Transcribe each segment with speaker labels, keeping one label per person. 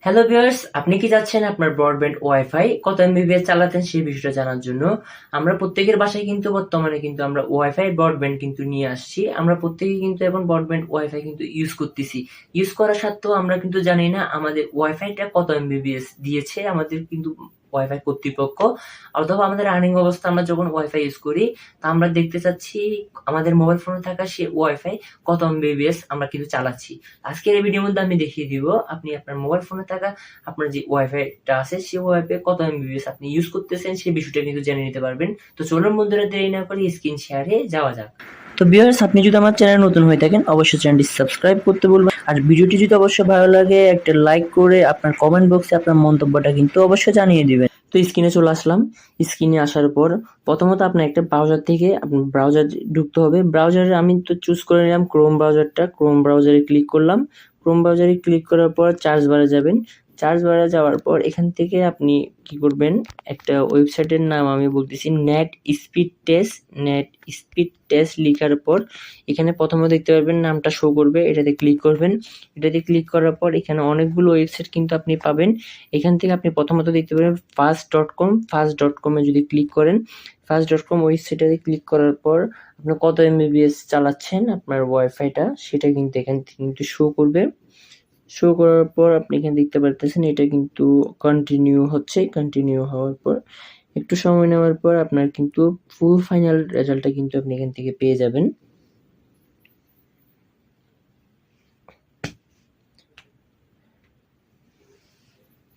Speaker 1: Hello viewers, আপনি কি চাচ্ছেন আপনার ব্রডব্যান্ড ওয়াইফাই কত এমবিপিএস চালাতেন সেই বিষয়টা জানার জন্য? আমরা প্রত্যেকের বাসায় কিন্তু বর্তমানে কিন্তু আমরা ওয়াইফাই ব্রডব্যান্ড কিন্তু নিয়ে আসছি। আমরা প্রত্যেকে কিন্তু এখন ব্রডব্যান্ড ওয়াইফাই কিন্তু ইউজ করতেছি। ইউজ করা সত্ত্বেও আমরা কিন্তু জানি না আমাদের ওয়াইফাইটা কত এমবিপিএস দিয়েছে আমাদের কিন্তু ওয়াইফাই কর্তৃপক্ষ, অথবা আমাদের রানিং অবস্থা আমরা যখন ওয়াইফাই ইউজ করি তা আমরা দেখতে চাচ্ছি আমাদের মোবাইল ফোনে থাকা সে ওয়াইফাই কত এমবিপিএস আমরা কিন্তু চালাচ্ছি। আজকের এই ভিডিওর মধ্যে আমি দেখিয়ে দিব আপনি আপনার মোবাইল ফোনে থাকা আপনার যে ওয়াইফাইটা আছে সেই ওয়াইফাই কত এমবিপিএস আপনি ইউজ করতেছেন সেই বিষয়টা কিন্তু জেনে নিতে পারবেন। তো চলুন বন্ধুরা, দেরি না করে স্ক্রিন শেয়ারে যাওয়া যাক।
Speaker 2: তো ভিউয়ার্স, আপনি যদি আমার চ্যানেল নতুন হয়ে থাকেন অবশ্যই চ্যানেলটি সাবস্ক্রাইব করতে বলবেন। আর ভিডিওটি যদি অবশ্যই ভালো লাগে একটা লাইক করে আপনার কমেন্ট বক্সে আপনার মন্তব্যটা কিন্তু অবশ্যই জানিয়ে দিবেন। তো স্ক্রিনে চলে আসলাম। স্ক্রিনে আসার পর প্রথমত আপনার একটা ব্রাউজার থেকে আপনার ব্রাউজার ঢুকতে হবে। ব্রাউজারে আমি তো চুজ করে নিলাম ক্রোম ব্রাউজারটা। ক্রোম ব্রাউজারে ক্লিক করলাম। ক্রোম ব্রাউজারে ক্লিক করার পর সার্চ বারে যাবেন। সার্চ বারে যাওয়ার পর এখান থেকে আপনি কি করবেন, একটা ওয়েবসাইটের নাম আমি বলতেছি নেট স্পিড টেস্ট লিখার পর এখানে প্রথমে দেখতে পারবেন নামটা শো করবে, এটাতে ক্লিক করবেন। এটাতে ক্লিক করার পর এখানে অনেকগুলো ওয়েবসাইট কিন্তু আপনি পাবেন। এখান থেকে আপনি প্রথমত দেখতে পাবেন ফাস্ট.com। ফাস্ট.com-এ যদি ক্লিক করেন, ফাস্ট.com ওয়েবসাইটে ক্লিক করার পর আপনি কত এমবিপিএস চালাচ্ছেন আপনার ওয়াইফাইটা সেটা কিন্তু এখান থেকে কিন্তু শো করবে। শো করার পর আপনি এখানে দেখতে পারতেছেন এটা কিন্তু কন্টিনিউ হচ্ছে। কন্টিনিউ হওয়ার পর একটু সময় নেওয়ার পর আপনার কিন্তু ফুল ফাইনাল রেজাল্টটা কিন্তু আপনি এখান থেকে পেয়ে যাবেন।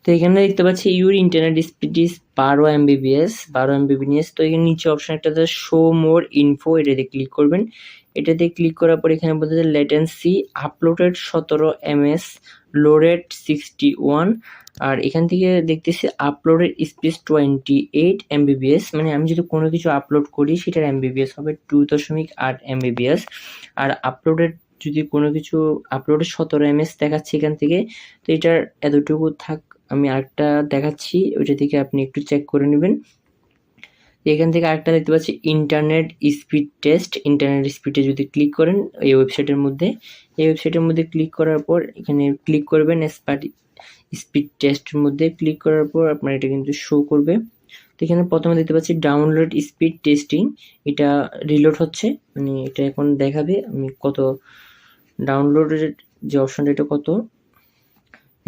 Speaker 2: তো এখানে দেখতে পাচ্ছি your internet speed is 12 Mbps. 12 Mbps. তো এখানে নিচে অপশন একটা আছে শো মোর ইনফো, এটাতে ক্লিক করবেন। এটাতে ক্লিক করার পর এখানে বলতেছে লেটেন্সি আপলোডেড 17 এমএস, লোডেড 61। আর এখান থেকে দেখতেছি আপলোডেড স্পিড 28 এমবিপিএস। মানে আমি যদি কোনো কিছু আপলোড করি সেটার এমবিপিএস হবে 2.8 এমবিপিএস। আর আপলোডেড যদি কোনো কিছু আপলোডেড 17 এমএস দেখাচ্ছে এখান থেকে। তো এটার এতটুকু থাক, আমি আরেকটা দেখাচ্ছি, ওইটা থেকে আপনি একটু চেক করে নেবেন। এখান থেকে আরেকটা দেখতে পাচ্ছি ইন্টারনেট স্পিড টেস্ট। ইন্টারনেট স্পিডে যদি ক্লিক করেন এই ওয়েবসাইটের মধ্যে, এই ওয়েবসাইটের মধ্যে ক্লিক করার পর এখানে ক্লিক করবেন স্পিড টেস্টের মধ্যে। ক্লিক করার পর আপনার এটা কিন্তু শো করবে। তো এখানে প্রথমে দেখতে পাচ্ছি ডাউনলোড স্পিড টেস্টিং, এটা রিলোড হচ্ছে, মানে এটা এখন দেখাবে আমি কত ডাউনলোডের যে অপশনটা এটা কত।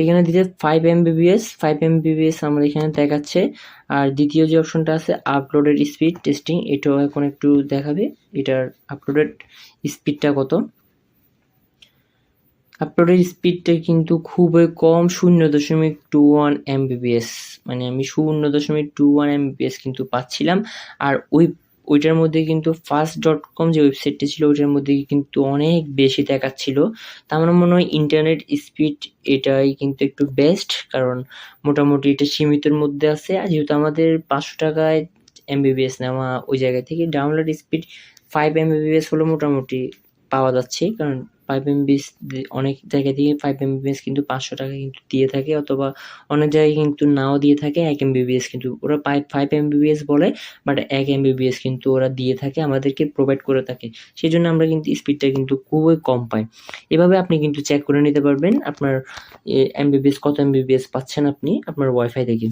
Speaker 2: এখানে দিতে 5 এমবিপিএস, 5 এমবিপিএস আমরা এখানে দেখাচ্ছে। আর দ্বিতীয় যে অপশনটা আছে আপলোডেড স্পিড টেস্টিং, এটাও এখন একটু দেখাবে এটার আপলোডেড স্পিডটা কত। আপলোডেড স্পিডটা কিন্তু খুবই কম, 0.21 এমবিপিএস। মানে আমি 0.21 এমবিপিএস কিন্তু পাচ্ছিলাম। আর ওইটার মধ্যে কিন্তু ফাস্ট.com যে ওয়েবসাইটটা ছিল ওইটার মধ্যে কিন্তু অনেক বেশি দেখাচ্ছিল। তা আমার মনে হয় ইন্টারনেট স্পিড এটাই কিন্তু একটু বেস্ট, কারণ মোটামুটি এটা সীমিতর মধ্যে আছে। আর যেহেতু আমাদের 500 টাকায় এমবিপিএস নেওয়া, ওই জায়গা থেকে ডাউনলোড স্পিড 5 এমবিপিএস হলো মোটামুটি পাওয়া যাচ্ছে। কারণ 5 এমবিপিএস অনেক জায়গা থেকে 5 এমবিপিএস কিন্তু 500 টাকা কিন্তু দিয়ে থাকে, অথবা অনেক জায়গায় কিন্তু নাও দিয়ে থাকে। 1 এমবিপিএস কিন্তু ওরা 5 এমবিপিএস বলে, বাট 1 এমবিপিএস কিন্তু ওরা দিয়ে থাকে, আমাদেরকে প্রোভাইড করে থাকে। সেই জন্য আমরা কিন্তু স্পিডটা কিন্তু খুবই কম পাই। এভাবে আপনি কিন্তু চেক করে নিতে পারবেন আপনার এমবিপিএস কত এমবিপিএস পাচ্ছেন আপনি আপনার ওয়াইফাই থেকে।